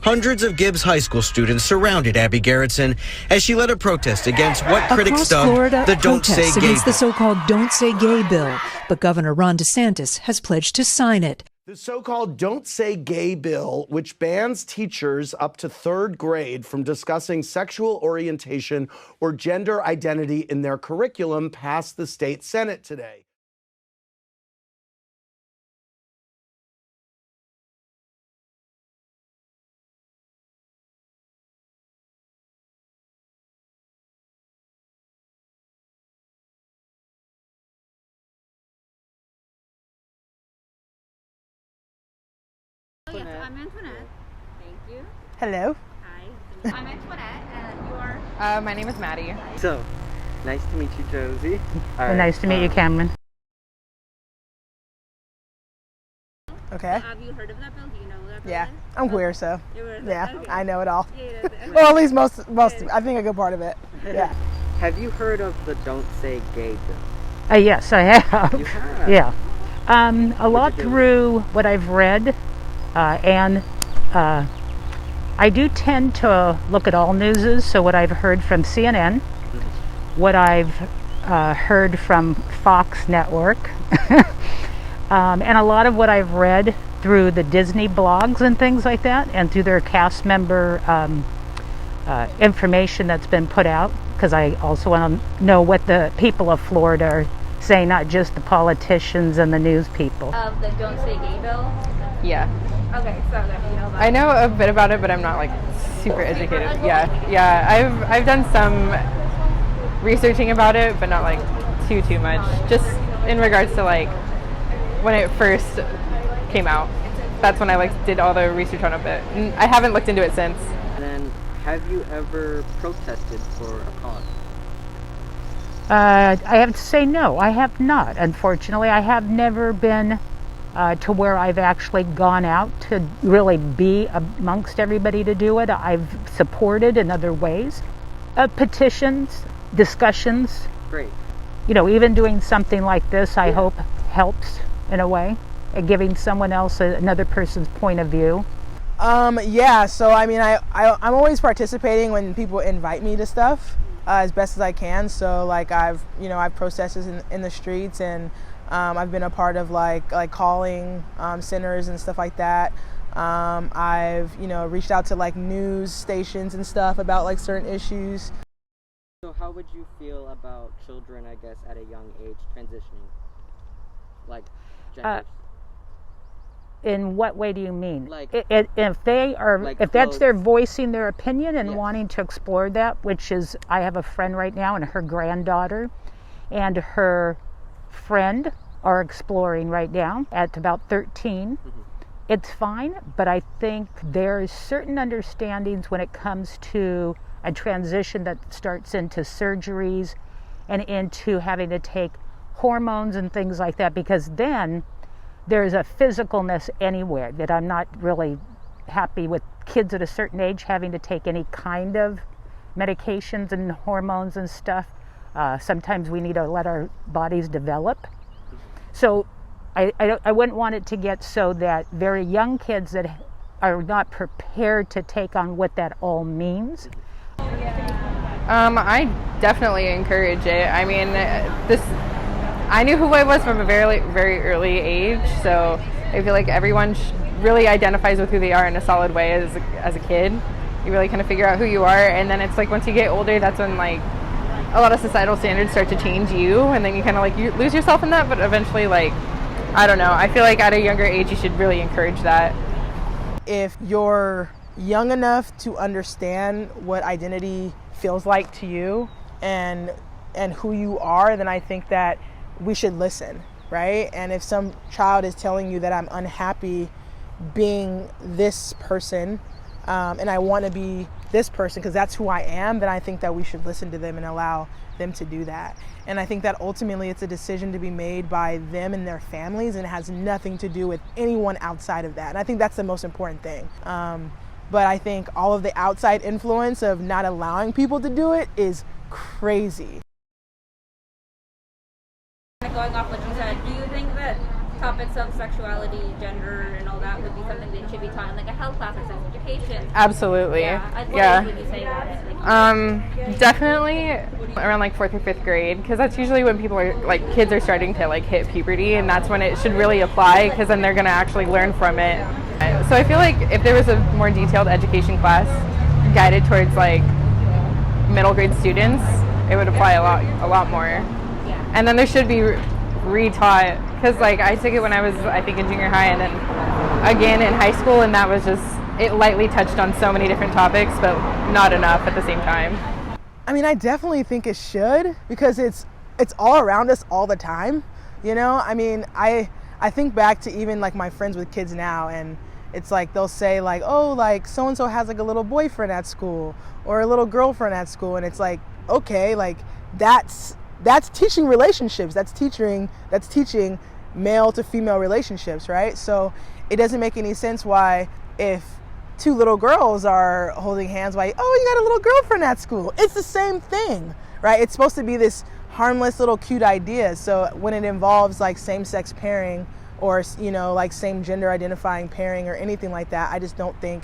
Hundreds of Gibbs High School students surrounded Abby Garrettson as she led a protest against what critics dubbed Florida, the Don't Say Gay against bill. the so-called Don't Say Gay bill, but Governor Ron DeSantis has pledged to sign it. The so-called Don't Say Gay bill, which bans teachers up to third grade from discussing sexual orientation or gender identity in their curriculum, passed the state Senate today. Yes, I'm Antoinette. Thank you. Hello. Hi. I'm Antoinette, and you are? My name is Maddie. So, nice to meet you, Josie. Nice to meet you, Cameron. Okay. Have you heard of that bill? Do you know that bill? Yeah, I'm queer, so yeah, okay. I know it all. Yeah, Well, at least most. I think a good part of it. Yeah. Have you heard of the Don't Say Gay bill? Yes, I have. You have? Yeah. A lot through what I've read, and I do tend to look at all newses. So what I've heard from CNN, what I've heard from Fox Network, and a lot of what I've read through the Disney blogs and things like that, and through their cast member information that's been put out, because I also want to know what the people of Florida are saying, not just the politicians and the news people. Of the Don't Say Gay bill? Yeah. Okay, so that you know about I know a bit about it, but I'm not like super educated. Yeah. I've done some researching about it, but not like too much. Just in regards to like when it first came out. That's when I like did all the research on it, but I haven't looked into it since. And then, have you ever protested for a cause? I have to say no, I have not. Unfortunately, I have never been to where I've actually gone out to really be amongst everybody to do it. I've supported in other ways. Petitions, discussions. Great. You know, even doing something like this, I hope helps in a way, and giving someone else another person's point of view. Yeah. So I mean, I'm always participating when people invite me to stuff as best as I can. So like I've protested in the streets, and I've been a part of like calling centers and stuff like that. I've reached out to like news stations and stuff about like certain issues. So how would you feel about children, I guess, at a young age transitioning? Like genders? In what way do you mean? Like, if they are, like if that's clothes. their voicing their opinion and Yes. wanting to explore that, which is, I have a friend right now and her granddaughter and her friend are exploring right now at about 13. Mm-hmm. It's fine, but I think there's certain understandings when it comes to a transition that starts into surgeries and into having to take hormones and things like that, because then there's a physicalness anywhere that I'm not really happy with kids at a certain age having to take any kind of medications and hormones and stuff. Sometimes we need to let our bodies develop. So I wouldn't want it to get so that very young kids that are not prepared to take on what that all means. I definitely encourage it. I mean, I knew who I was from a very early age, so I feel like everyone really identifies with who they are in a solid way as a kid. You really kind of figure out who you are, and then it's like once you get older, that's when like a lot of societal standards start to change you, and then you kind of like you lose yourself in that, but eventually, like, I don't know, I feel like at a younger age you should really encourage that. If you're young enough to understand what identity feels like to you and who you are, then I think that we should listen, right? And if some child is telling you that I'm unhappy being this person, and I want to be this person because that's who I am, then I think that we should listen to them and allow them to do that. And I think that ultimately it's a decision to be made by them and their families, and it has nothing to do with anyone outside of that. And I think that's the most important thing. But I think all of the outside influence of not allowing people to do it is crazy. Going off what you said, do you think that topics of sexuality, gender, and all that would be something that should be taught in like a health class or sex education. Absolutely. What age would you say that? Definitely around like 4th or 5th grade, because that's usually when people are like, kids are starting to like hit puberty, and that's when it should really apply, because then they're going to actually learn from it. So I feel like if there was a more detailed education class guided towards like middle grade students, it would apply a lot more. Yeah. And then there should be retaught, because like I took it when I was, I think, in junior high, and then again in high school, and that was just, it lightly touched on so many different topics, but not enough at the same time. I mean, I definitely think it should, because it's all around us all the time, you know? I mean, I think back to even like my friends with kids now, and it's like they'll say like, oh, like so-and-so has like a little boyfriend at school or a little girlfriend at school, and it's like, okay, like that's teaching relationships, that's teaching male to female relationships, right? So it doesn't make any sense why if 2 little girls are holding hands, why, oh, you got a little girlfriend at school. It's the same thing, right? It's supposed to be this harmless little cute idea. So when it involves like same-sex pairing or, you know, like same gender identifying pairing or anything like that, I just don't think,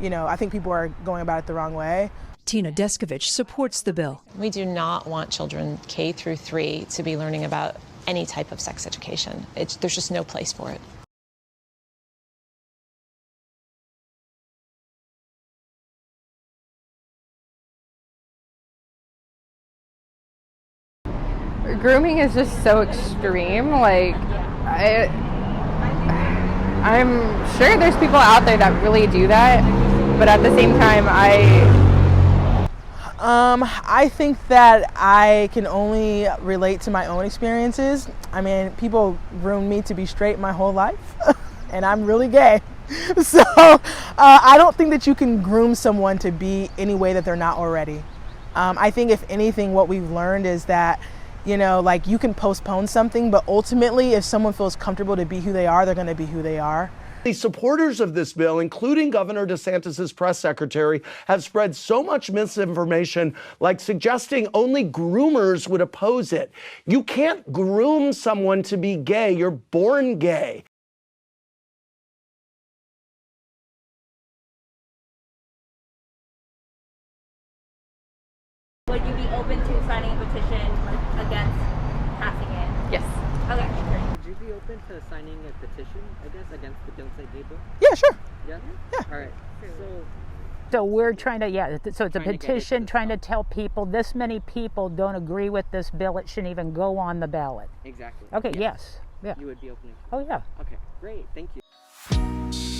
you know, I think people are going about it the wrong way. Tina Deskovich supports the bill. We do not want children K through 3 to be learning about any type of sex education. There's just no place for it. Grooming is just so extreme. Like, I'm sure there's people out there that really do that, but at the same time, I think that I can only relate to my own experiences. I mean, people groomed me to be straight my whole life, and I'm really gay. So I don't think that you can groom someone to be any way that they're not already. I think if anything, what we've learned is that, you know, like you can postpone something, but ultimately if someone feels comfortable to be who they are, they're going to be who they are. The supporters of this bill, including Governor DeSantis' press secretary, have spread so much misinformation, like suggesting only groomers would oppose it. You can't groom someone to be gay. You're born gay. Would you be open to signing a petition against passing it? yes. Okay, great. Would you be open to signing a petition, I guess, against the Don't Say Gay bill? Yeah, sure. Yeah? Yeah. All right. So we're trying to, so it's a Trying to get it to petition the trying to top. tell people this many people don't agree with this bill. It shouldn't even go on the ballot. Exactly. Okay, yes. Yeah. You would be open to Oh, yeah. Okay, great. Thank you.